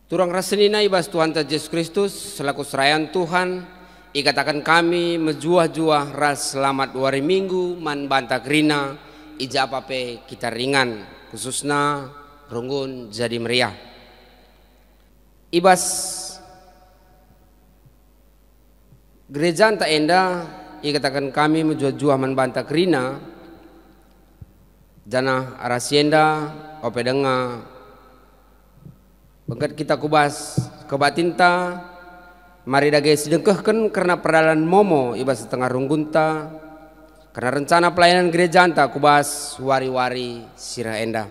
Turang rasenina ibas Tuhan Yesus Kristus selaku serayaan Tuhan ikatakan kami menjuah-juah ras selamat wari minggu man banta gerina ija apape kita ringan khususnya runggun jadi meriah ibas gereja anta enda ikatakan kami menjuah-juah man banta gerina jana arasienda opedenga Bangkat kita kubas kebatinta mari dage sedengkehken karena perdalan momo ibas setengah runggunta karena rencana pelayanan gereja anta kubas wari-wari sirah enda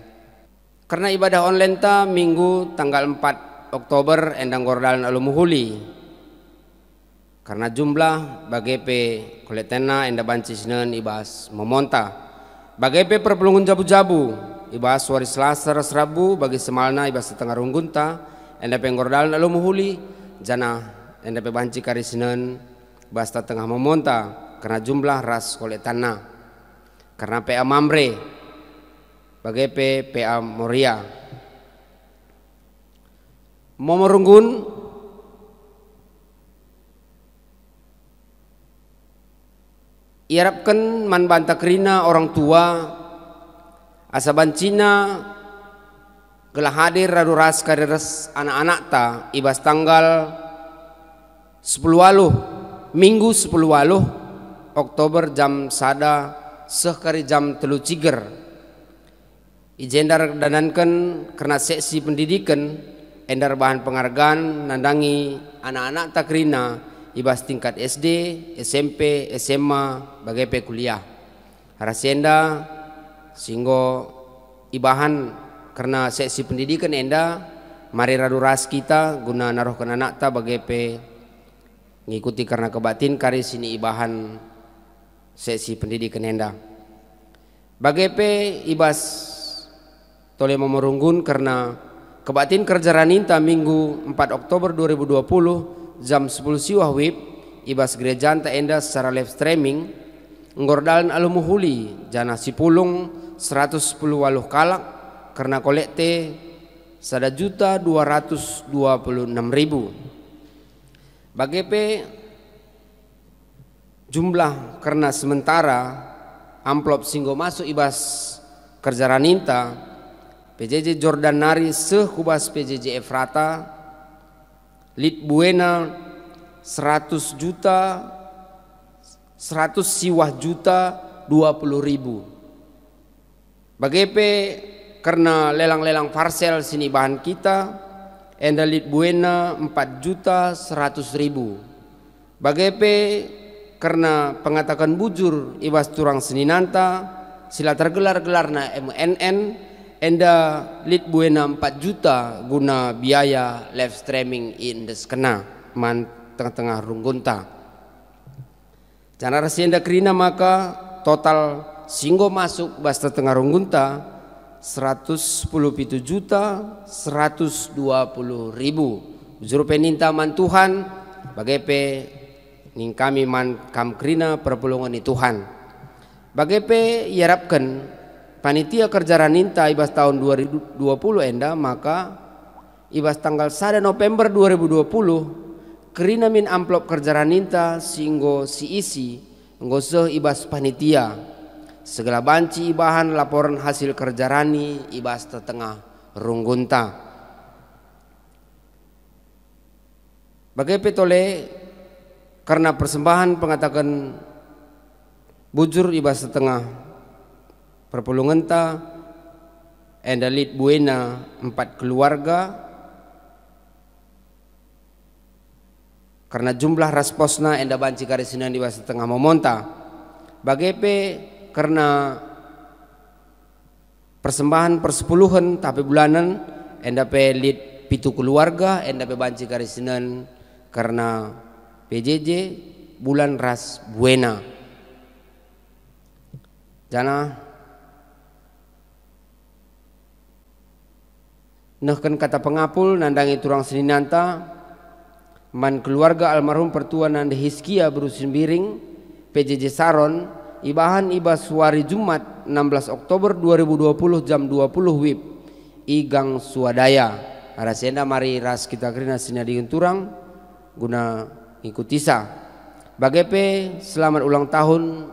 karena ibadah online ta minggu tanggal 4 Oktober endang gordalan alumuhuli karena jumlah bagepe koletena enda banci sinen ibas memonta bagepe perpelungun jabu-jabu ibas wari Selasa Rabu bagi semalna ibas setengah runggunta enda penggordalan alumuhuli jana enda pe banci kari sinen ibas tengah memonta karena jumlah ras koletana karena PA Mamre bagi PA Moria momorunggun iarapkan man banta kerina orang tua asaban Cina gelah hadir radu ras kaderes anak-anak ta ibas tanggal 10 waluh minggu 10 waluh Oktober jam sada sekari jam 3 ciger ijendar danankan karena seksi pendidikan endar bahan penghargaan nandangi anak-anak takrina ibas tingkat SD, SMP, SMA bagai kuliah harasienda sehingga ibahan karena seksi pendidikan enda mari radu ras kita guna narohkan anak ta bagai ngikuti karena kebatin kari sini ibahan seksi pendidikan enda bagai ibas tole memorunggun karena kebatin kerja raninta minggu 4 Oktober 2020 jam 10 siwah wib ibas gereja anta enda secara live streaming ngordalan alumuhuli jana sipulung 110 waluh kalak karena kolekte 1.226.000 bagepe jumlah karena sementara amplop singgo masuk ibas kerja raninta PJJ Jordan Nari sekubas PJJ Efrata Lit Buena 100 juta 100 siwah juta 20.000 bagepe karena lelang-lelang parcel sini bahan kita enda Lit Buena 4.100.000 bagepe karena pengatakan bujur ibas turang seninanta sila tergelar-gelarna MNN enda Lit Buena 4 juta guna biaya live streaming in the skena man tengah-tengah runggunta jana rasienda kerina maka total singgo masuk basta tengah runggunta 110 juta 120.000 juru peninta man Tuhan bagepe ning kami man kam kerina perpulungan Tuhan bagepe yarapkan panitia kerja raninta ibas tahun 2020 enda maka ibas tanggal 1 November 2020 kerina min amplop kerja raninta singgo si isi ngoseh ibas panitia segala banci ibahan laporan hasil kerja rani ibas tetengah runggunta bagai petole karena persembahan pengatakan bujur ibas setengah perpulungan ta enda Lit Buena 4 keluarga karena jumlah rasposna enda banci karisinan ibas setengah memonta bagepe karena persembahan persepuluhan tapi bulanan enda pe Lit 7 keluarga enda pe banci karisinan karena PJJ bulan ras Buena jana nehken kata pengapul nandangi turang seninanta man keluarga almarhum pertua nanda Hiskia berusin biring PJJ Saron ibahan ibas wari Jumat 16 Oktober 2020 jam 20 WIB Igang Swadaya Ada senda mari ras kita kerina sina dengan turang guna ikuti sa. Bagepe selamat ulang tahun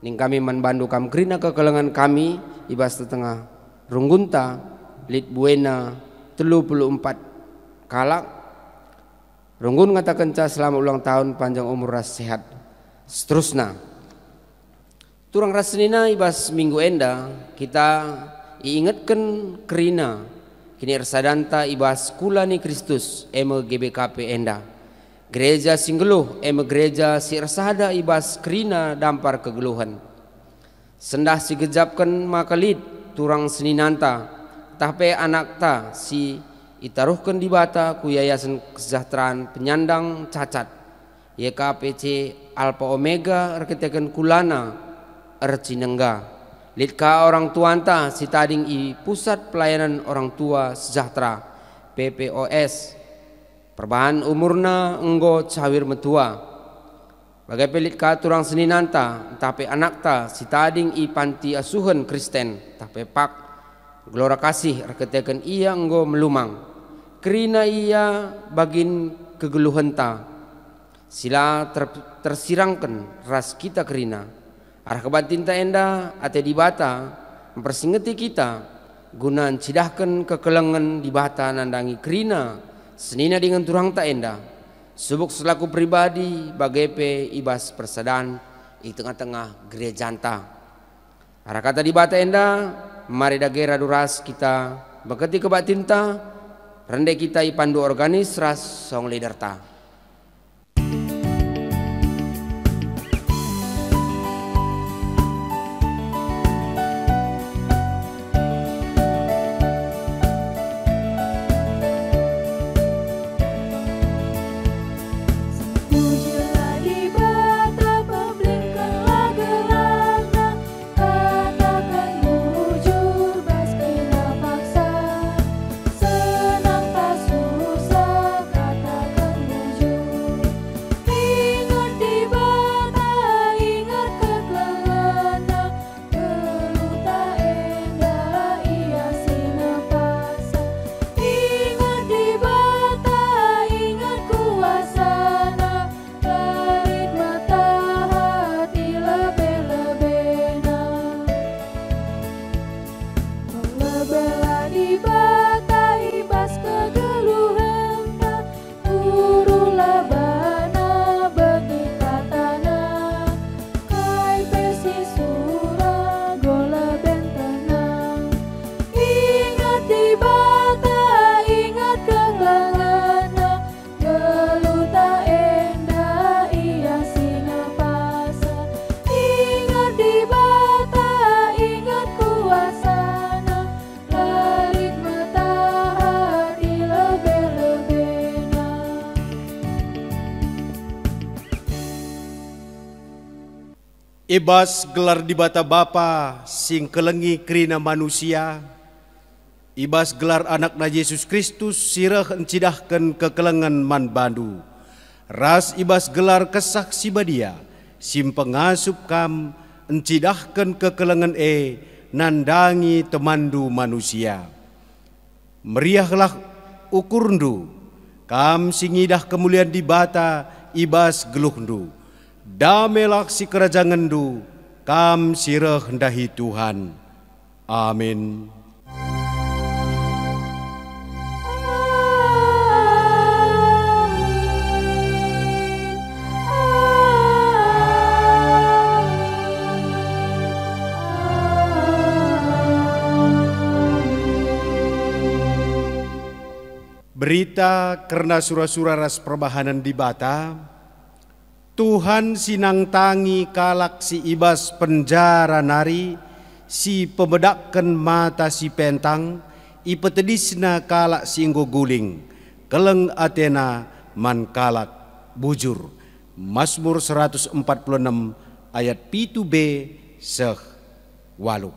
ning kami manbandu kam kerina kekelengan kami ibas tetengah runggunta lit buena 34 kalak. Runggun ngatakan ca selamat ulang tahun panjang umur ras sehat. Seterusnya turang ras senina ibas minggu enda kita iingatkan kerina kini ersadanta ibas kulani Kristus eme GBKP enda gereja singgeluh eme gereja si ersada ibas kerina dampar kegeluhan sendah si gejapkan makalit turang seninanta tape anak ta si itaruhkan di bata ku yayasan kesejahteraan penyandang cacat YKPC Alpha Omega erketekan kulana ercinengga litka orang tuanta si tading i pusat pelayanan orang tua sejahtera PPOS perbahan umurna enggo cawir metua bagai litka turang seninanta tapi anak ta si tading i panti asuhan Kristen tapi pak gelora kasih erketekan ia enggo melumang kerina ia bagin kegeluhan ta sila tersirangkan ras kita kerina arah kebatin ta enda ate di bata mempersingeti kita gunaan cidahkan kekelengan di bata nandangi kerina senina dengan turang ta enda subuk selaku pribadi bagepe ibas persadaan di tengah-tengah gereja anta arah kata di bata enda mari dagera duras kita beketi kebatin ta rende kita ipandu organis ras song leader ta. Ibas gelar di bata Bapa sing kelengi kerina manusia, ibas gelar anakna Yesus Kristus sirah encidahkan kekelengan man bandu. Ras ibas gelar kesaksi badia, sim pengasup kam encidahkan kekelengan nandangi temandu manusia. Meriahlah ukurndu, kam singidah kemuliaan di bata ibas geluhndu. Damelak si kerajangandu, kam sirah hendahi Tuhan. Amin. Berita karena surah-surah ras perbahanan di bata, Tuhan sinang tangi kalak si ibas penjara nari, si pembedakan mata si pentang, ipetedisna kalak si inggo guling, keleng Athena man kalak bujur. Mazmur 146 ayat 7b seh walu.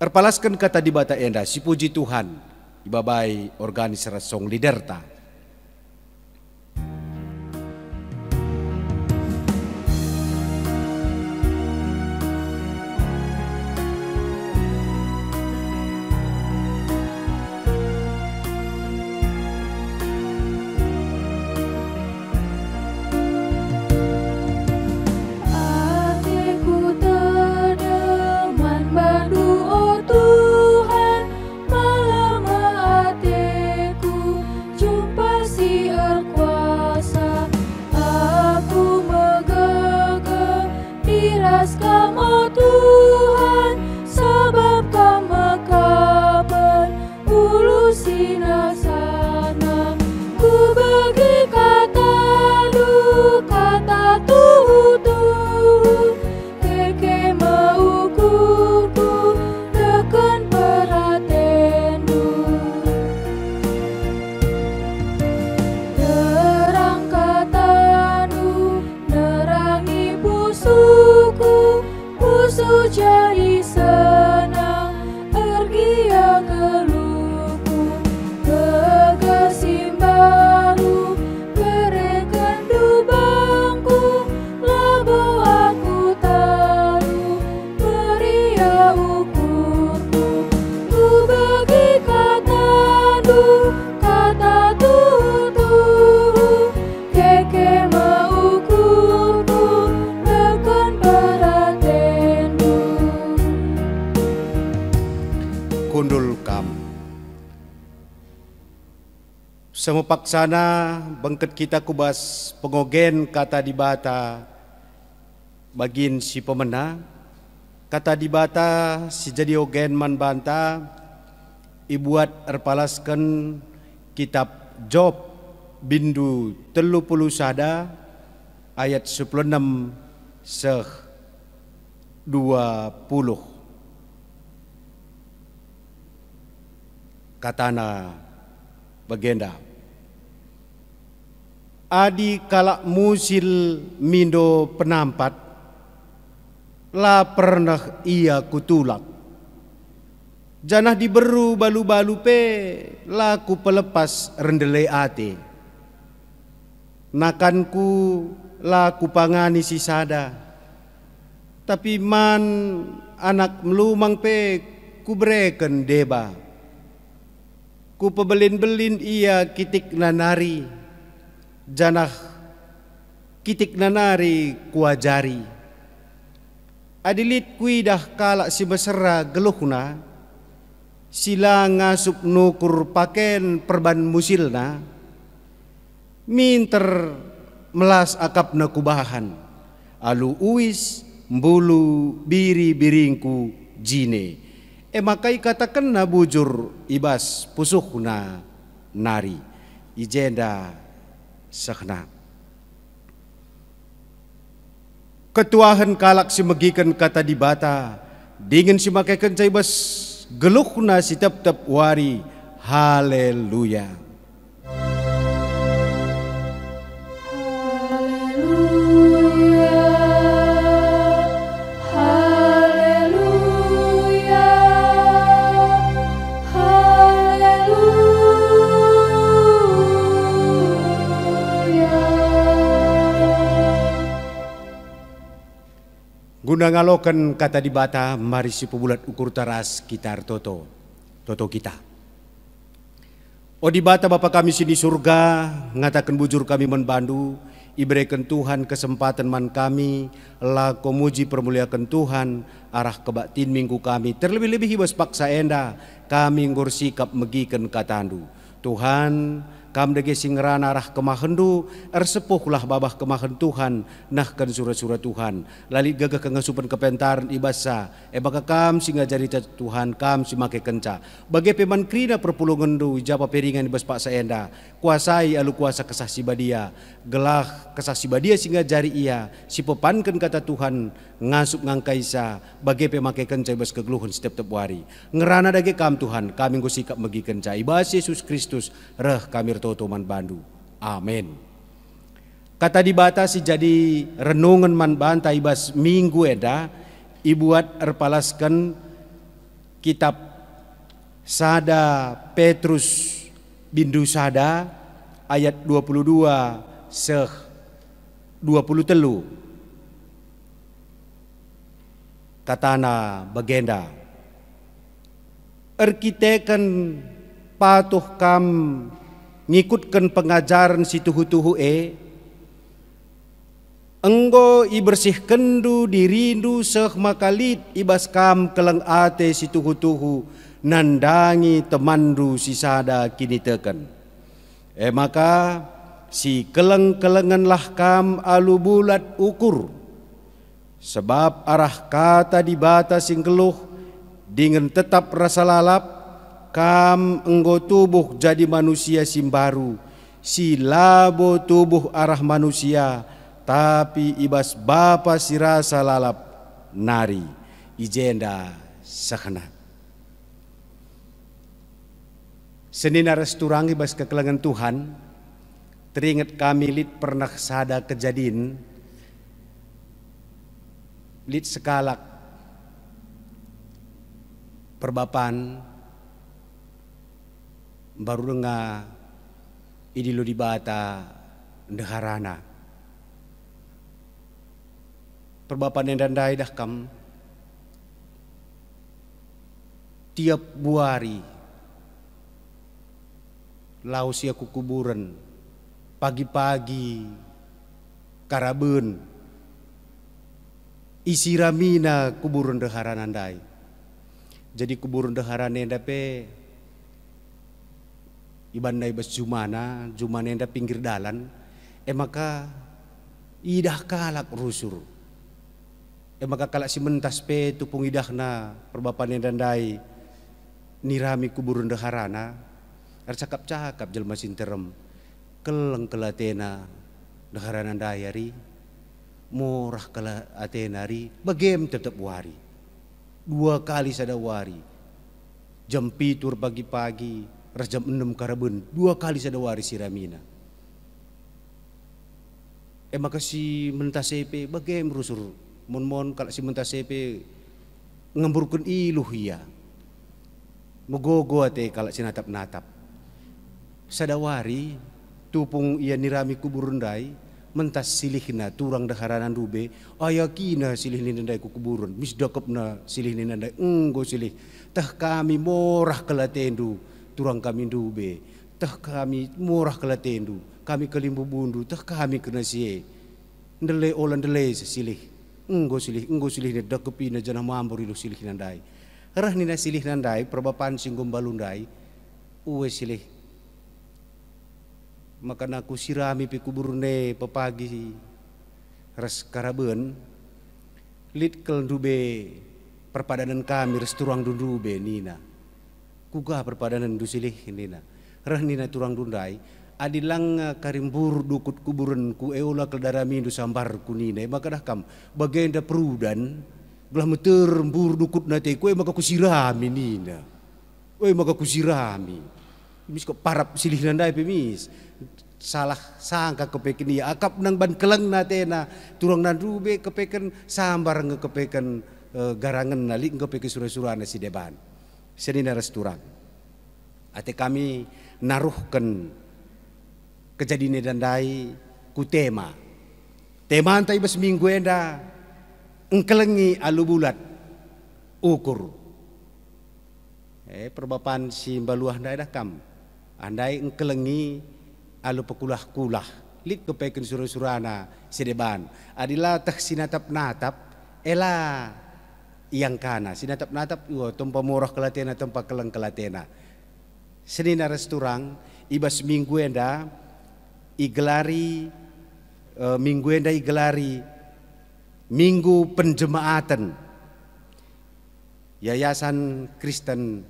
Erpalaskan kata di bata enda, si puji Tuhan, ibabai organis rasong liderta. Semepaksana bangket kita kubas pengogen kata di bata bagin si pemena kata di bata si jadi ogen man banta ibuat erpalaskan kitab Job bindu 30 sada ayat 16 seh 20 katana bagenda adi kalak musil mindo penampat la pernah ia kutulak janah diberu balu-balu pe laku pelepas rendele ate nakanku laku pangani si sada tapi man anak melumang pe kubreken deba ku pebelin-belin ia kitik nanari janah kitik nanari kuajari adilit kuidah kalak si besera geluhna sila ngasup nukur paken perban musilna minter melas akapna kubahan alu uis mbulu biri biringku jine makai katakan na bujur ibas pusuhna nari ijenda sakhna ketuahan kalak si megikan kata di bata dingin si makai kencai bas geluhna si tep-tep wari haleluya. Guna ngalokan kata di bata mari si pebulat ukur taras kitar toto kita. O di bata Bapa kami sini surga ngatakan bujur kami menbandu iberikan Tuhan kesempatan man kami la komuji permuliakan Tuhan arah kebatin minggu kami terlebih-lebih hibas paksa enda kami nggur sikap megikan katandu Tuhan kam dege singran arah kemahendu ersepuhlah babah kemahen Tuhan nahkan surah-surah Tuhan lali gagah kengasupan kepentaran ibasa baka kam singa jari Tuhan kam si make kenca bagai peman krina perpulungandu japa peringan ibas pak saenda kuasai alu kuasa kesah sibadia gelah kesah sibadia singa jari ia si pepankan kata Tuhan ngasup ngangkaisa bagai pemake kenca ibas kegeluhan setiap wari ngerana dage kam Tuhan kami nggo sikap megi kenca ibas Yesus Kristus reh kami toto man bandu. Amin. Kata dibatasi jadi renungan man banta ibas minggu eda ibuat erpalaskan kitab sada Petrus bindu sada ayat 22 seh 20 telu katana bagenda erkitekan patuh kam ngikutkan pengajaran si tuhu-tuhu enggo ibersih kendu dirindu seh makalit ibas kam keleng ate si tuhu-tuhu nandangi temandu si sada kini teken maka si keleng-kelenganlah kam alu bulat ukur sebab arah kata di bata sing geluh dengan tetap rasa lalap kam enggo tubuh jadi manusia simbaru si labo tubuh arah manusia tapi ibas bapa si rasa lalap nari ijenda sakhna senina resturang ibas kekelangan Tuhan teringat kami lit pernah sada kejadian lit sekalak perbapan baru dengar idilo di bata ndeharana perbapan yang dandai dah kam tiap buari lausia kukuburan pagi-pagi karabun isi ramina kuburan ndeharana ndai jadi kuburan ndeharana ndape ibandai bas jumana enda pinggir dalan, maka idah kalak rusur. Maka kalak si mentas pe tupung idahna perbapan dandai nirami kuburun deharana, cakap-cakap jelma sinterem, keleng kelatena deharana dayari, murah kala atenari, bagem tetap wari. 2 kali sada wari. Jam 7 pagi-pagi, ras jam 6 karaben, 2 kali sada wari siramina. Maka si mentasepe bagem rusur. Mon kalau si mentasepe ngemburkan iluh iya. Mogogo ate kalau si natap-natap. Sadawari tupung ia nirami kuburundai mentas silihna turang daharanan dube ayakina silih nindai kuburun misdakepna silih nindai enggo silih tah kami morah kelatendu turang kami dube tah kami morah kelatendu kami kelimbu bundu tah kami kena sie ndele olan ndele silih enggo silih dakepina jana mambur ilu silih nandai rah nina silih nandai perbapan singgom balundai uwe silih maka naku sirami pi kuburne pepagi ras karaben lit kel dube perpadanan kami ras turang dundube nina kuga perpadanan du silih nina rah nina turang dundai adilang karimbur dukut kuburan ku eula keldarami du sambar kunine maka dah kam bagenda perudan belah meter mbur dukut nate kue maka kusirami nina maka kusirami mis kok parap silih nandai pemis salah sangka kepeken ia akap nang ban keleng natena turang nandube kepeken sambar ngekepeken garangan nalik ngekepeken surah-surana si deban senina resturang ate kami naruhkan kejadian dandai ku tema antai bas minggu enda engkelengi alu bulat ukur perbapan si baluah ndai dah kam andai engkelengi alu pekulah-kulah lit kepeken surah-surana sedeban adila tah sinatap-natap ela yang kana sinatap-natap tempa murah kelatena tempa keleng kelatena senina resturang ibas minggu enda igelari minggu enda igelari minggu penjemaatan Yayasan Kristen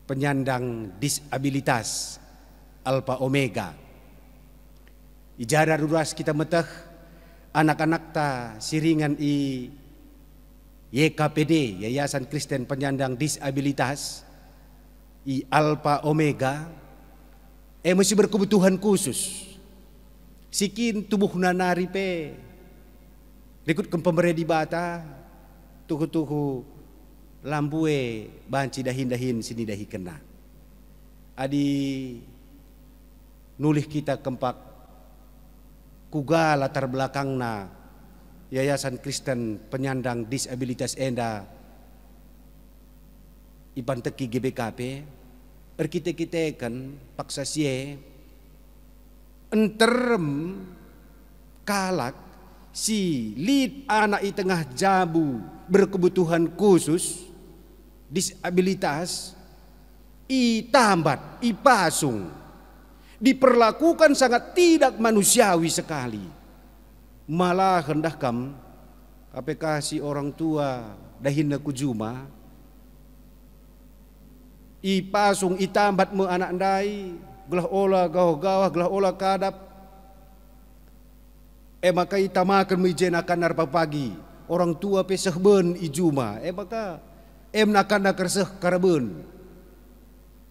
Penyandang Disabilitas Alpha Omega. Ijada duras kita meteh anak-anak ta siringan YKPD Yayasan Kristen Penyandang Disabilitas i Alpha Omega masih berkebutuhan khusus. Sikin tubuh nanari pe rekut ke pemberi di bata tuhu-tuhu lambue banci dahin-dahin sini dahi kena. Adi nulih kita kempak kuga latar belakangna Yayasan Kristen Penyandang Disabilitas enda iban teki GBKP kita kan paksa sie enterem kalak si lid anak i tengah jabu berkebutuhan khusus disabilitas i tambat i pasung diperlakukan sangat tidak manusiawi sekali, malah hendak kam apakah si orang tua dahinna kujuma ipasung itambat me anak ndai gelah ola gawah gelah ola kadap maka itamakan mijenakan narpa pagi orang tua peseh ben ijuma maka nakan nakar seh karaben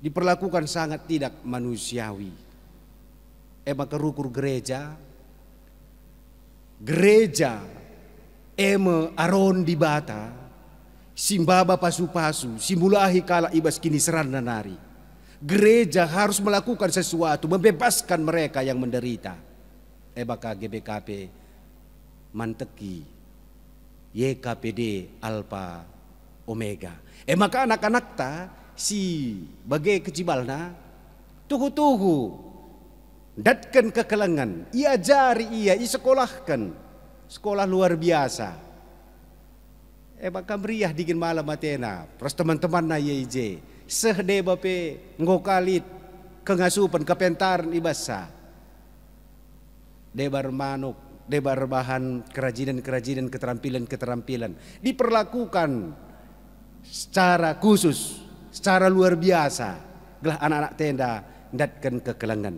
diperlakukan sangat tidak manusiawi. Maka rukur gereja aron di bata simbaba pasu-pasu simulahi kala ibas kini seran nanari. Gereja harus melakukan sesuatu membebaskan mereka yang menderita. Maka GBKP manteki YKPD Alpha Omega. Maka anak-anak ta si bagai kecibalna tuhu-tuhu datkan kekelengan iajari ia isekolahkan sekolah luar biasa. Maka meriah dingin malam matena pros teman-teman na yeje sehde bape ngokalit kengasupan kepentaran ibasa. Debar manuk, debar bahan kerajinan-kerajinan, keterampilan-keterampilan diperlakukan secara khusus, secara luar biasa. Gelah anak-anak tenda datkan ke kelengan.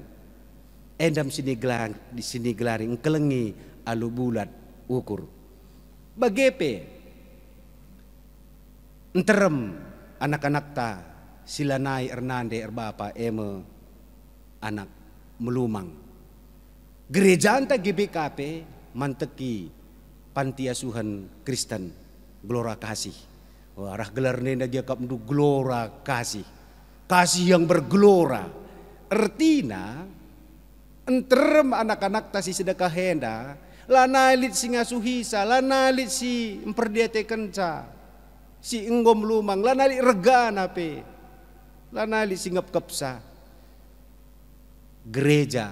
Endam di sini gelaring kelengi alu bulat ukur. Bagepe enterem anak-anak ta silanai ernande erbapa eme anak melumang. Gereja anta GBKP manteki panti asuhan Kristen Gelora Kasih. Arah gelar nenda dia kap mendu Gelora Kasih. Kasih yang bergelora. Artina enterem anak-anak tasi sedekah henda, lanalit si ngasuhisa, lanalit si emperdiate kenca, si enggom lumang, lanalit regana pe, lanalit si ngep-kepsa. Gereja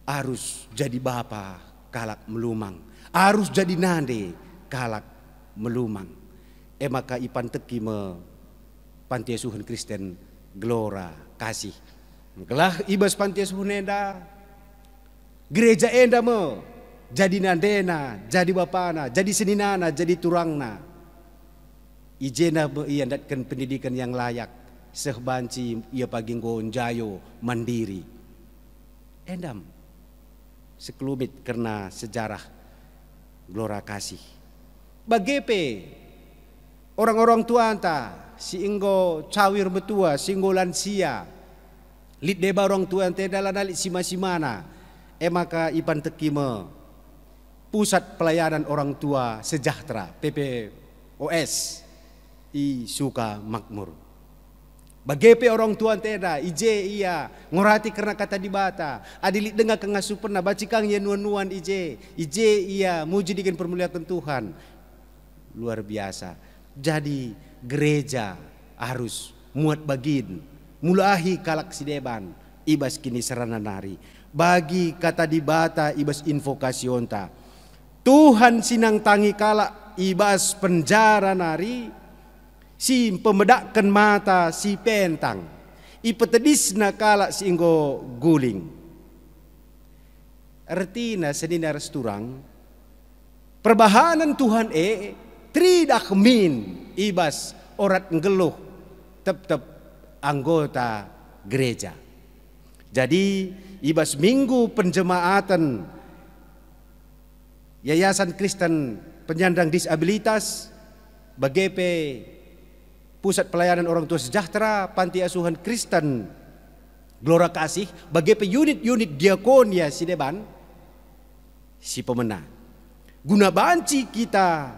harus jadi bapa kalak melumang, harus jadi nande kalak melumang. Maka ipan teki me panti asuhan Kristen Gelora Kasih. Kelah ibas panti asuhan enda, gereja enda me jadi nandena, jadi bapana, jadi seninana, jadi turangna. Ijena me ia datkan pendidikan yang layak, sehbanci ia paginggo jayo mandiri. Endam sekelumit karena sejarah Gelora Kasih. Bagepe orang-orang tua anta, si inggo cawir betua, si inggo lansia, lit deba orang tua ante dalam lit sima-simana. Maka ipan tekime pusat pelayanan orang tua sejahtera PPOS i Suka Makmur. Bagepe orang tua teda ije iya ngorati karena kata dibata adilit dengar kengasupan na bacikang ya nuan-nuan ije iya muji dengan permuliaan Tuhan. Luar biasa. Jadi gereja harus muat bagin mulahi kalak sideban ibas kini serana nari bagi kata dibata ibas invokasionta Tuhan sinang tangi kalak ibas penjara nari si pemedakkan mata si pentang ipetedisna kalak si inggo guling. Artina senina resturang perbahanan Tuhan tridak min ibas orat ngeluh tetap anggota gereja. Jadi ibas minggu penjemaatan Yayasan Kristen Penyandang Disabilitas Bagepe Pusat Pelayanan Orang Tua Sejahtera Panti Asuhan Kristen Gelora Kasih Bagepe unit-unit diakonia sideban si pemena guna banci kita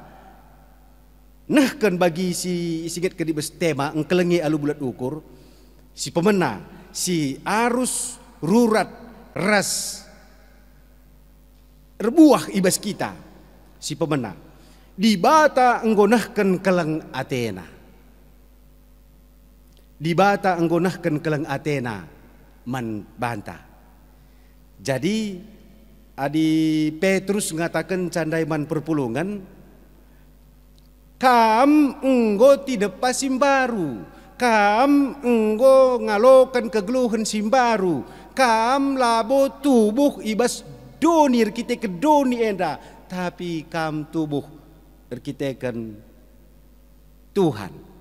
nahkan bagi si isiget kedibes tema engkelengi alu bulat ukur si pemena si arus rurat ras rebuah ibas kita si pemena dibata enggonahkan kelang Athena dibata enggonahkan kelang Athena man banta. Jadi adi Petrus ngatakan candaiman perpulungan kam enggo tidak pasim baru, kam enggo ngalokan kegeluhan simbaru, kam labo tubuh ibas donir kita ke doni enda, tapi kam tubuh erkitekan Tuhan.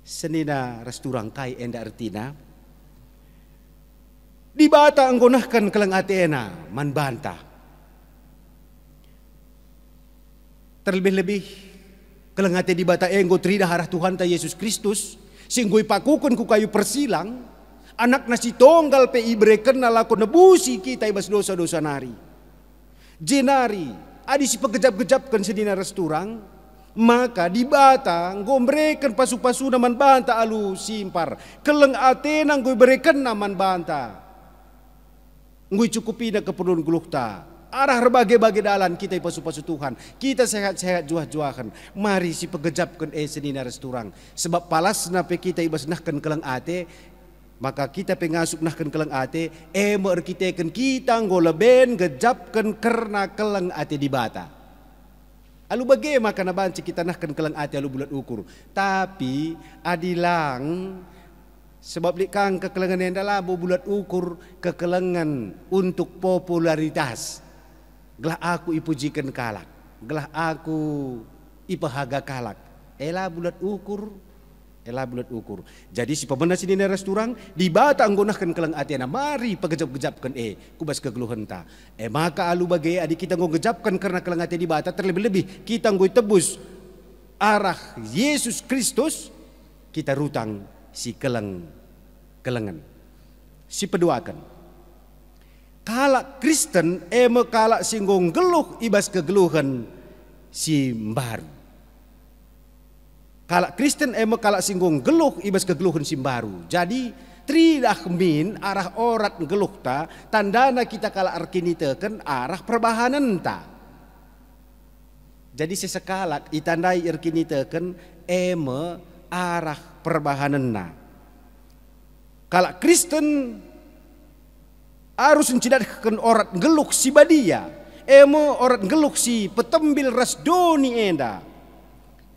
Senina resturang kai enda artina dibata anggonahkan kelang Athena man bantah. Terlebih-lebih kelang Athena dibata enggo trida harah Tuhan ta Yesus Kristus singgo ipakukun ku kayu persilang anak nasi tonggal pe ibreken nalako nebusi kita ibas dosa-dosa nari. Jenari adi si pegejap-gejapkan sedina resturang maka dibata ngombreken pasu-pasu naman banta alu simpar kelang Athena nggoy bereken naman banta nggoy cukupi na keperluan gulukta arah berbagai-bagai dalan kita pasu-pasu Tuhan kita sehat-sehat juah-juahan mari si pegejapkan senina resturang sebab palas nape kita ibas nahkan kelang ate maka kita pengasuk nahkan kelang ate merkitekan kita ngoleben gejapkan karena kelang ate dibata. Alu bagai maka nabanci kita nahkan kelang ate alu bulat ukur. Tapi adilang Sebab likang kekelengan yang adalah bulat ukur kekelengan untuk popularitas. Gelah aku ipujikan kalak, gelah aku ipahaga kalak. Elah bulat ukur, elah bulat ukur. Jadi si pemenang sini restoran di bata anggonahkan kelang atiana mari pegejap-gejapkan kubas kegeluhan ta. Maka alu bagai adik kita ngejapkan karena kelang ati di bata terlebih-lebih kita ngoi tebus arah Yesus Kristus kita rutang si kelengan. Si peduakan. Kalak Kristen kalak singgong geluh ibas kegeluhan si baru. Kalak Kristen kalak singgung geluh ibas kegeluhan si baru. Jadi tridah min arah orat geluh ta tandana kita kalak arkinitekan arah perbahanan ta. Jadi sesekalak itandai arkinitekan arah perbahanan na. Kalak Kristen harus mencidatkan orat geluh si badia. Orat geluh si petembil rasdoni enda.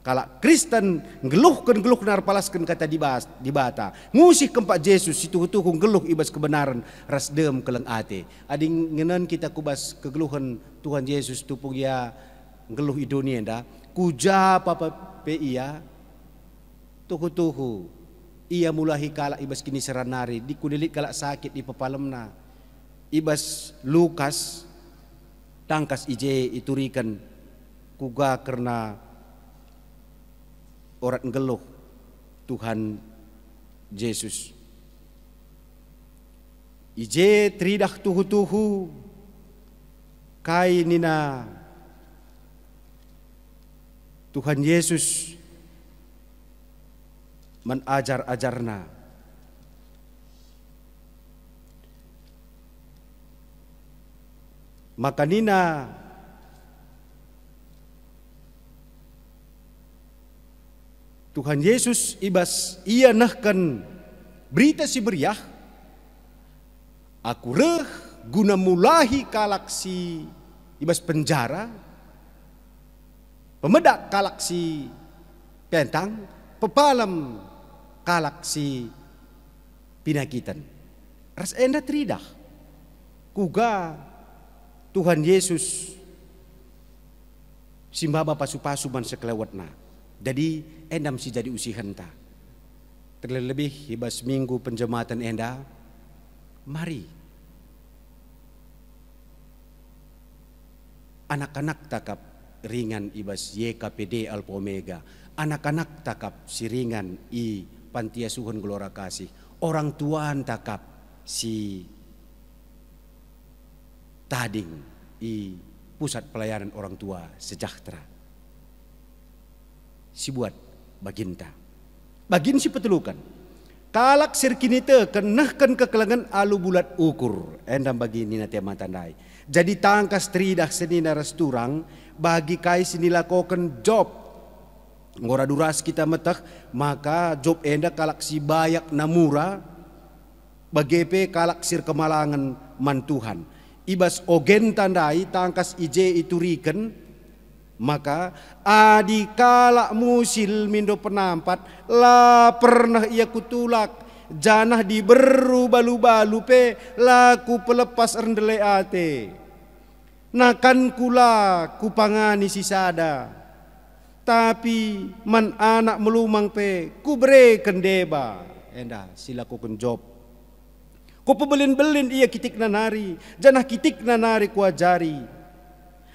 Kalak Kristen geluhkan narpalaskan kata di bata. Ngusih kempak Yesus situ-tuh geluh ibas kebenaran rasdem keleng ate. Ading ngenen kita kubas kegeluhan Tuhan Yesus tupung ya geluh idunia enda. Kuja papa pe iya tuhu ia mulahi kalak ibas kini seranari di kudilit kalak sakit di pepalemna. Ibas Lukas tangkas ije iturikan kuga karena orat geluh Tuhan Yesus. Ije tridah tuhu-tuhu kai nina Tuhan Yesus menajar-ajarna. Maka nina Tuhan Yesus ibas ia nahkan berita si beriah. Aku reh guna mulahi kalak si ibas penjara. Pemedak kalak si pentang. Pepalam kalak si pinakitan. Ras enda tridah. Kuga Tuhan Yesus simbaba pasu-pasu man sekelewatna. Jadi endam si jadi usihan ta. Terlebih ibas minggu penjematan enda. Mari. Anak-anak takap ringan ibas YKPD Alpha Omega. Anak-anak takap si ringan i Pantiasuhan Gelora Kasih. Orang tuaan takap si Tading i Pusat Pelayanan Orang Tua Sejahtera. Si buat baginta. Bagin si petelukan. Kalak sirkinite kenahkan kekelangan alu bulat ukur. Endam bagi nina tema tandai. Jadi tangkas tridah senina resturang bagi kai sinilakokan job. Ngora duras kita metah maka job enda kalak si bayak namura bagepe kalak sir kemalangan mantuhan. Ibas ogen tandai tangkas ije ituriken maka adi kalak musil mindo penampat la pernah ia kutulak janah diberu balu-balu pe laku pelepas rendele ate nakan kula kupangani sisada tapi man anak melumang pe kubre kendeba enda silakukan job. Ko pebelin-belin ia kitik nanari, janah kitik nanari kuajari.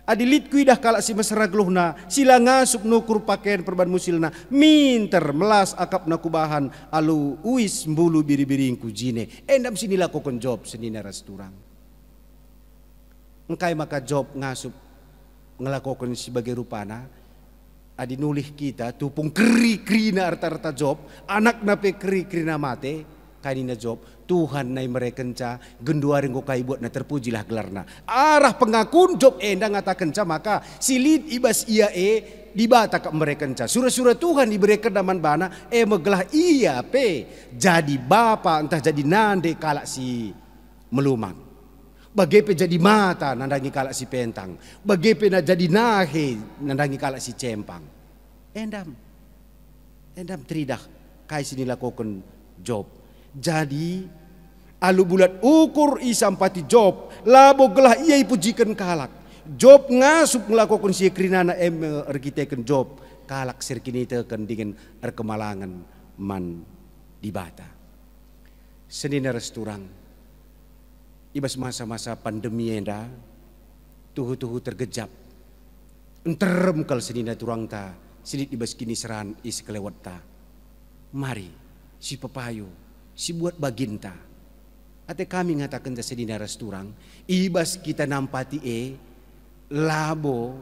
Adilit kuidah kalak si mesra geluhna, sila ngasup nukur pakaian perban musilna, minter melas akap nakubahan, alu uis mbulu biri-biring kujine. Endam sini lakukan job senina resturang. Engkai maka job ngasup ngelakukan sebagai rupana, adi nulih kita tupung keri-kerina arta-arta job, anak nape keri-kerina mate, kanina job Tuhan nai merekenca genduaring ko kai buat na terpujilah gelarna arah pengakun job enda ngatakenca maka silid ibas ia dibata ka merekenca surah-surah Tuhan diberikan daman bana megelah ia pe jadi bapa entah jadi nande kalak si melumang bagepe jadi mata nandangi kalak si pentang bagepe na jadi nahe nandangi kalak si cempang endam tridah kai sini lakukan job. Jadi alu bulat ukur isampati Job, labo gelah ia ipujikan kalak. Job ngasup melakukan si krinana ergiteken Job kalak sirkinitekan dengan erkemalangan man dibata. Senina resturang ibas masa-masa pandemi enda tuhu-tuhu tergejap enterem kal senina turang ta silit ibas kini seran is kelewat ta. Mari si pepayo si buat baginta ate kami ngatakan ta senina resturang ibas kita nampati labo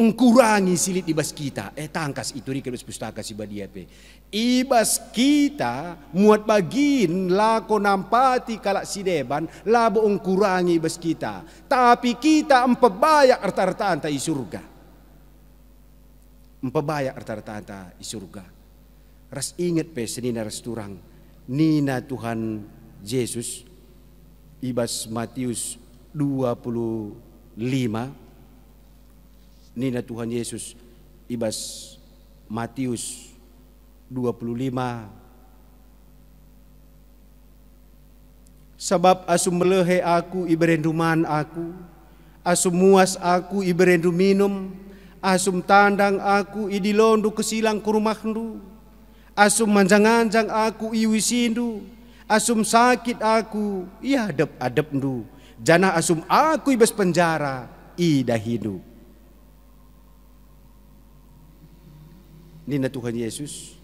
ngkurangi silit ibas kita tangkas itu di kebes pustaka si badia pe ibas kita muat bagin lako nampati kalak si deban labo ngkurangi ibas kita tapi kita empebayak arta-artaan ta i surga empebayak arta-artaan ta i surga. Ras inget pe senina ras turang nina Tuhan Yesus ibas Matius 25 nina Tuhan Yesus ibas Matius 25 sebab asum melehe aku iberenduman aku asum muas aku iberendu minum asum tandang aku idilondu kesilang ke rumahnu asum manjang-anjang aku iwisindu asum sakit aku iadep-adep ndu jana asum aku ibas penjara idahidu. Nina Tuhan Yesus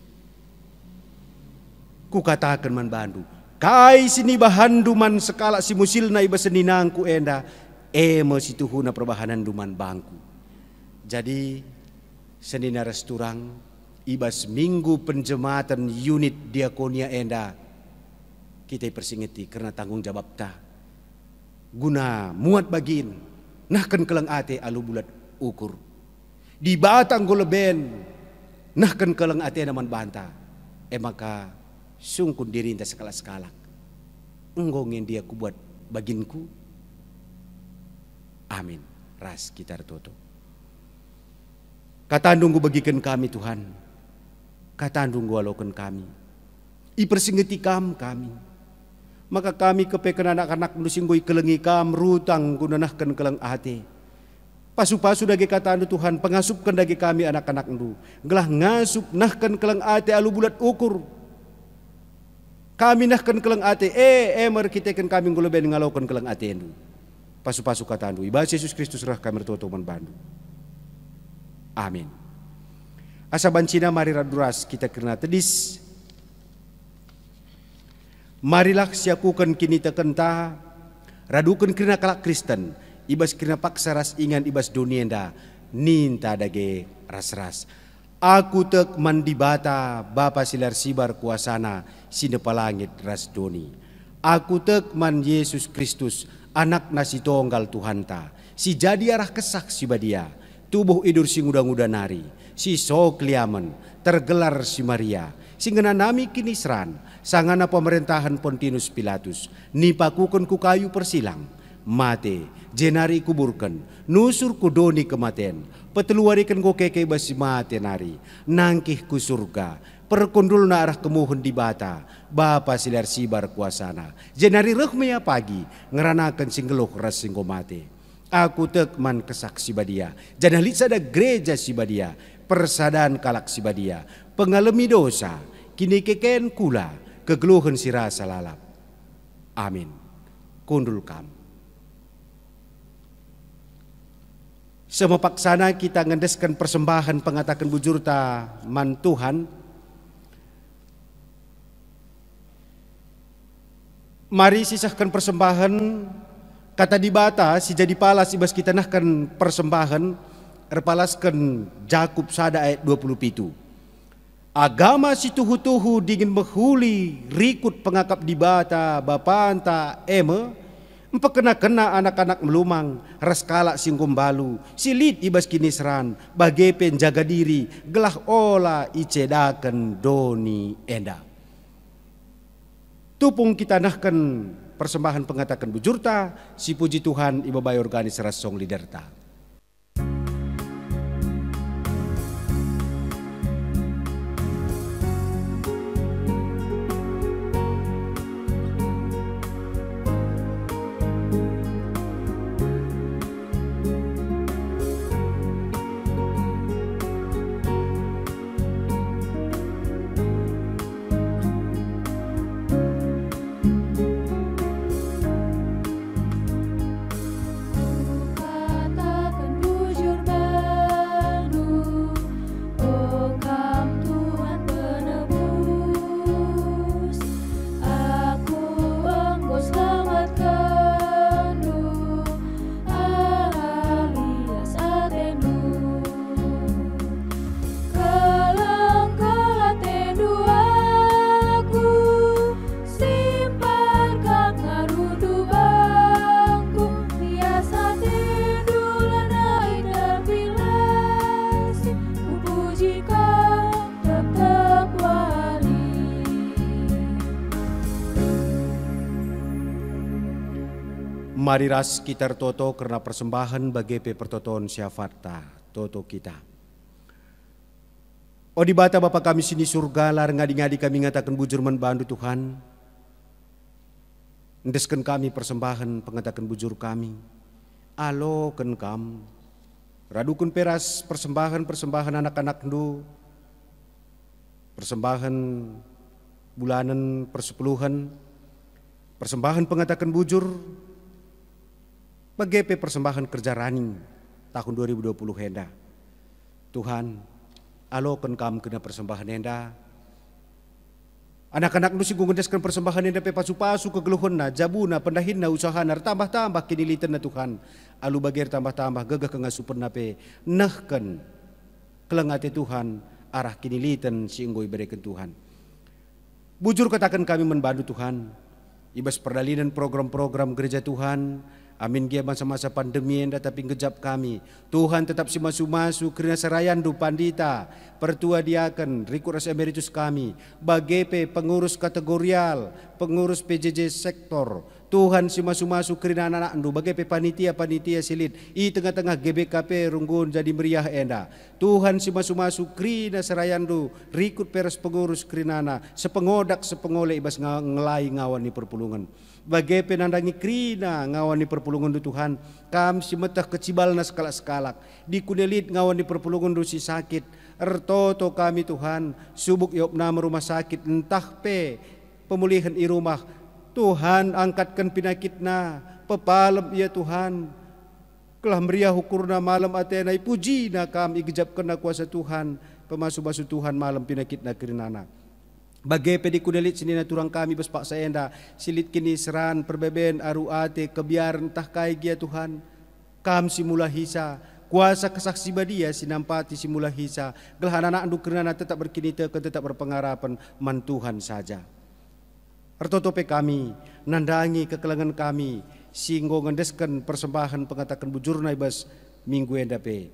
ku katakan man bandu kai sini bahandu man sekala si musilna ibas seninangku enda si tuhuna perbahanan duman bangku. Jadi senina resturang ibas minggu penjematan unit diakonia enda kita persingeti karena tanggung jawab ta guna muat bagin nahkan kelang ate alu bulat ukur di batang goleben nahkan kelang ate naman banta maka sungkun diri inta sekala-sekala enggongin dia ku buat baginku. Amin. Ras kita toto katandung ku bagikan kami Tuhan katandung ku alokan kami ipersingeti kami maka kami kepekan anak-anak nusinggoy kelengi kam rutang gunanahkan kelang ate pasu-pasu dagi kata anu Tuhan pengasupkan dagi kami anak-anak ndu gelah ngasup nahkan kelang ate alu bulat ukur kami nahkan kelang ate mer kitekan kami nguleben ngalaukan kelang ate ndu pasu-pasu kata ndu ibas Yesus Kristus rah kami bertoto man bandu. Amin. Asa bancina mari raduras kita kena tedis marilah siakukan kini tekenta radukan kena kalak Kristen ibas kena paksa ras ingan ibas dunienda ninta dage ras-ras aku tek mandibata bapa silar sibar kuasana sine palangit ras doni aku tek man Yesus Kristus anak nasi tonggal Tuhanta si jadi arah kesak si badia tubuh idur si nguda-nguda nari si sokliamen tergelar si Maria singena nami kini seran sangana pemerintahan Pontius Pilatus nipakukan ku kayu persilang mate jenari kuburkan nusur kudoni kematian peteluarikan ko keke basi mate nari nangkih ku surga perkundul na arah kemuhun di bata bapa silar sibar kuasana jenari rehmea pagi ngeranakan singgeluh ras singgo mate aku tekman kesak si badia janah sada gereja si badia persadaan kalak si badia pengalami dosa kini keken kula kegeluhan si rasa lalap. Amin. Kundul kam semepaksana kita ngendeskan persembahan pengatakan bujurta man Tuhan mari sisahkan persembahan kata dibata si jadi palas ibas kita nahkan persembahan erpalaskan Jakub sada ayat 27 agama si tuhu-tuhu dingin menghuli rikut pengakap dibata bapanta empekena-kena anak-anak melumang raskala singkum balu silit ibas kini seran bagepen jaga diri gelah ola icedakan doni enda tupung kita nahkan persembahan pengatakan bujurta si puji Tuhan iba bay organis rasong liderta. Mari ras kita toto karena persembahan bagi pertoton syafarta toto kita. O di bata Bapa kami sini surga, lar ngadi-ngadi kami ngatakan bujur membantu Tuhan. Ndeskan kami persembahan pengatakan bujur kami. Alokan kam. Radukun peras persembahan anak-anak ndu. Persembahan bulanan persepuluhan. Persembahan pengatakan bujur. Bagi persembahan kerja running tahun 2020 henda. Tuhan, alokan kam kena persembahan henda. Anak-anak nu singgung ngendeskan persembahan henda pe pasu-pasu kegeluhonna, jabuna, pendahinna, usahana, tambah-tambah kinilitan na Tuhan. Alu bagir tambah-tambah gagah kengasupan na pe nahkan kelengate Tuhan arah kinilitan singgoy berikan Tuhan. Bujur katakan kami membantu Tuhan. Ibas perdalinan program-program gereja Tuhan. Amin gia masa-masa pandemi enda tapi ngejap kami. Tuhan tetap si masu-masu kerana serayandu pandita, pertua diaken, rikuras emeritus kami, bagepe pengurus kategorial, pengurus PJJ sektor. Tuhan si masu-masu kerana anak-anak ndu bagepe panitia-panitia silit. I tengah-tengah GBKP runggun jadi meriah enda. Tuhan si masu-masu kerana serayandu, rikut peres pengurus kerana sepengodak sepengole ibas ngelai ngawan ni perpulungan. Bagai penandangi krina ngawani perpulungan du Tuhan, kam si metah kecibalna sekalak-sekalak, di kunelit ngawani perpulungan du si sakit, ertoto kami Tuhan, subuk yop nama rumah sakit, entah pe pemulihan i rumah, Tuhan angkatkan pinakitna, pepalem ya Tuhan, kelah meriah hukurna malam atenai, puji na kami igejapkan na kuasa Tuhan, pemasu-masu Tuhan malam pinakitna kirinana. Bagai pedi kudelit sini naturang kami bespak saenda silit kini seran perbeben aru ate kebiaran entah kai gia Tuhan kam simula hisa kuasa kesaksi badia sinampati simula hisa gelah anak andu kerana tetap berkinita ke tetap berpengarapan man Tuhan saja. Ertotope kami nandangi kekelangan kami singgo ngendeskan persembahan pengatakan bujurna ibas minggu endape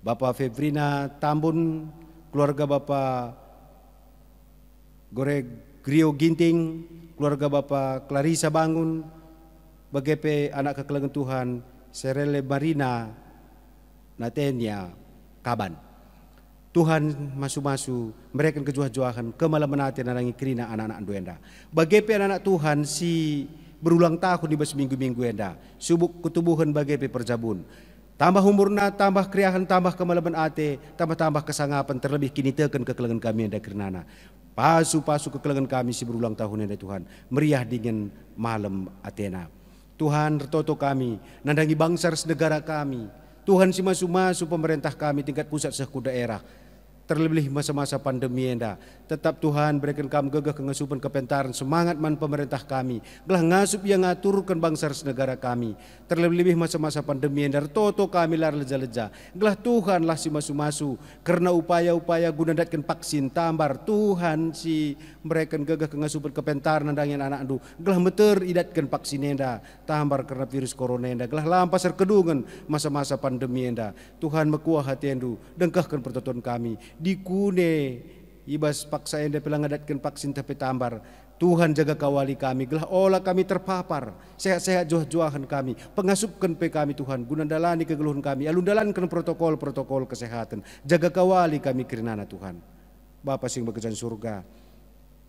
Bapak Febrina Tambun, keluarga Bapak Grio Ginting, keluarga Bapak Clarissa Bangun, bagepe anak kekelangan Tuhan, Serele Marina, Natenia, Kaban. Tuhan masu-masu, mereka kejuah-juahan, kemalaman hati narangi kerina anak-anak duenda. Bagepe anak-anak Tuhan si berulang tahun di bas minggu-minggu enda, subuk ketubuhan bagepe perjabun. Tambah umurna, tambah kriahan, tambah kemalaman ate, tambah-tambah kesangapan, terlebih kini teken kekelangan kami enda kerinana. Pasu-pasu kekelangan kami si berulang tahun enda Tuhan, meriah dingin malam Athena. Tuhan retoto kami, nandangi bangsa negara kami. Tuhan si masu-masu pemerintah kami tingkat pusat seku daerah. Terlebih masa-masa pandemi enda, tetap Tuhan berikan kami gegah kengasupan kepentaran semangat man pemerintah kami. Gelah ngasup yang ngaturkan bangsa negara kami. Terlebih masa-masa pandemi enda, toto kami lar leja-leja. Gelah Tuhan lah si masu-masu karena upaya-upaya guna datkan vaksin tambar. Tuhan si mereka gegah kengasupan kepentaran nandangin anak andu. Gelah meter idatkan vaksin enda tambar karena virus corona enda. Gelah lampas kedungan masa-masa pandemi enda. Tuhan mekuah hati endu, dengkahkan pertonton kami. Dikune ibas paksa enda pelangadatkan vaksin tapi tambar. Tuhan jaga kawali kami, gelah olah kami terpapar, sehat-sehat juah-juahan kami, pengasupkan pe kami Tuhan, gunandalani kegeluhan kami, alundalankan protokol-protokol kesehatan, jaga kawali kami kirinana Tuhan. Bapa sing bekerjaan surga,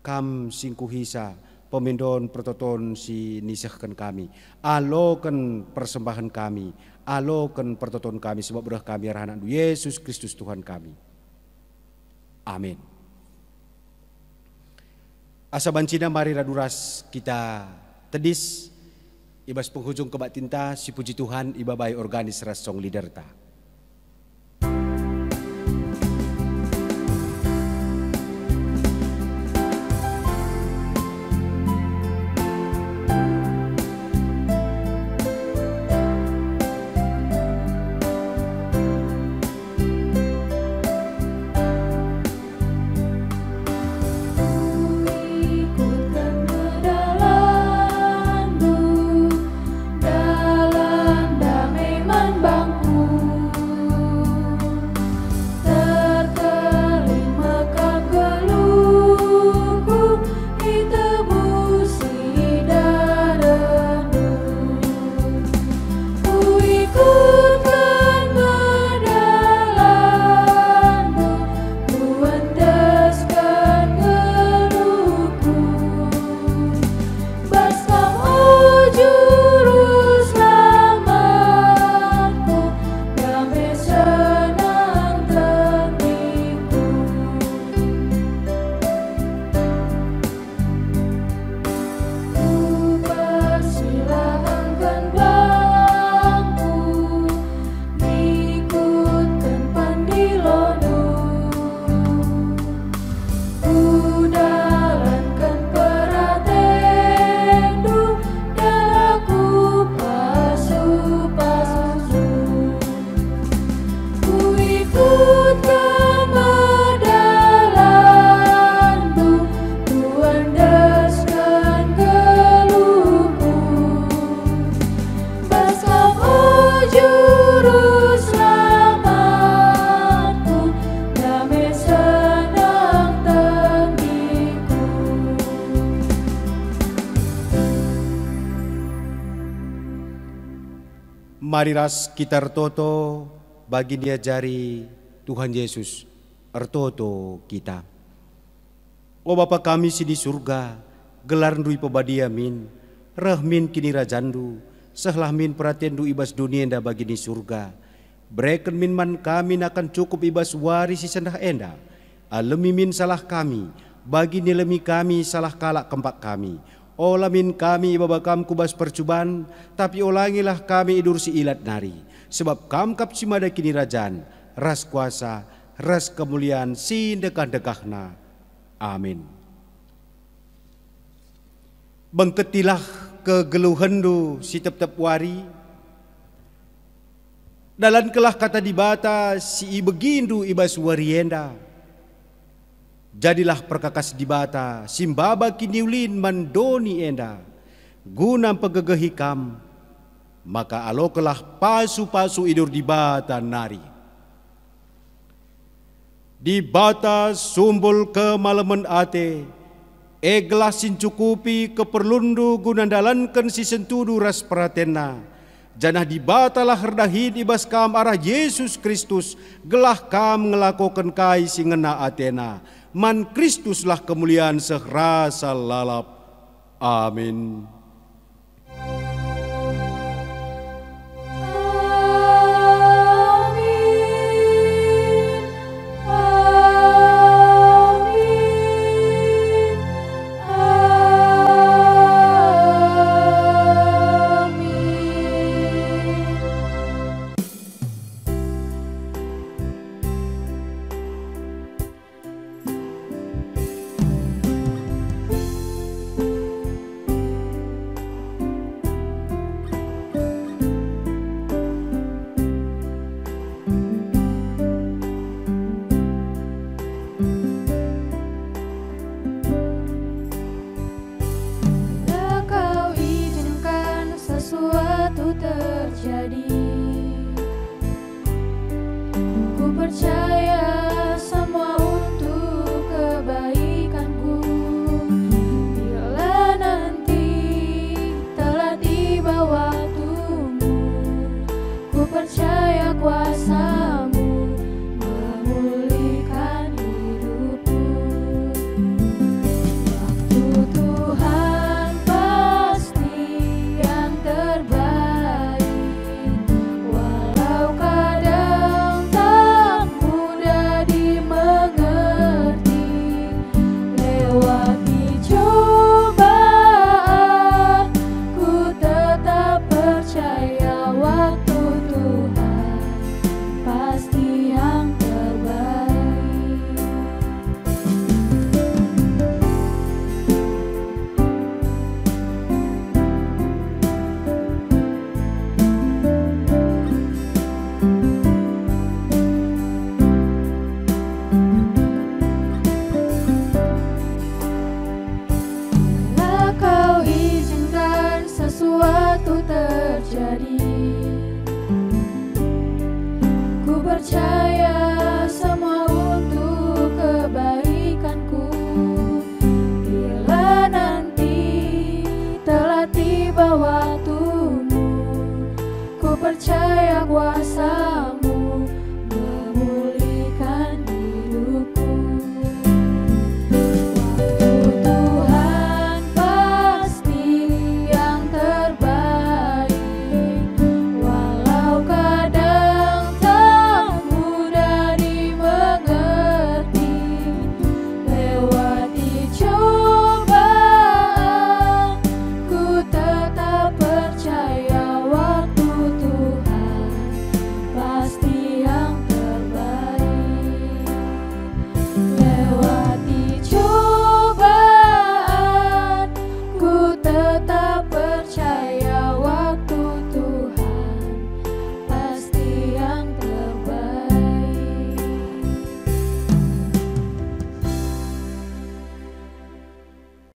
kam sing kuhisa, pemindon pertoton si nisahkan kami, alokan persembahan kami, alokan pertoton kami, sebab berah kami arahan Yesus Kristus Tuhan kami. Amin. Asa bancina mari raduras kita tedis ibas penghujung kebat tinta si puji Tuhan ibabai organis rasong liderta. Dalam damai man bangku Mariras kita ertoto bagi dia jari Tuhan Yesus ertoto kita. O Bapa kami di surga, gelar ndui pebadia min, rahmin kini rajandu, sehlah min perhatian du ibas dunia enda bagi di surga. Breken min man kami akan cukup ibas warisi sendah enda, alemi min salah kami, bagi nilemi kami salah kalak kempak kami. Olamin kami babakam kubas percuban, tapi olangilah kami idur si ilat nari. Sebab kam kap cimada kini rajan, ras kuasa, ras kemuliaan si dekah-dekahna. Amin. Bengketilah kegeluhendu si tep-tep wari, dalan kelah kata dibata si ibegindu ibas warienda. Jadilah perkakas dibata simbaba kiniulin mandoni enda, guna pegegehikam, maka alokelah pasu-pasu idur dibata nari. Dibata sumbul kemalaman ate, eglasin cukupi keperlundu gunandalankan si sentudu ras pratena. Janah dibatalah herdahid ibas kam arah Yesus Kristus, gelah kam ngelakokan kai si ngena atena. Man Kristuslah kemuliaan sehrasa lalap. Amin. Percaya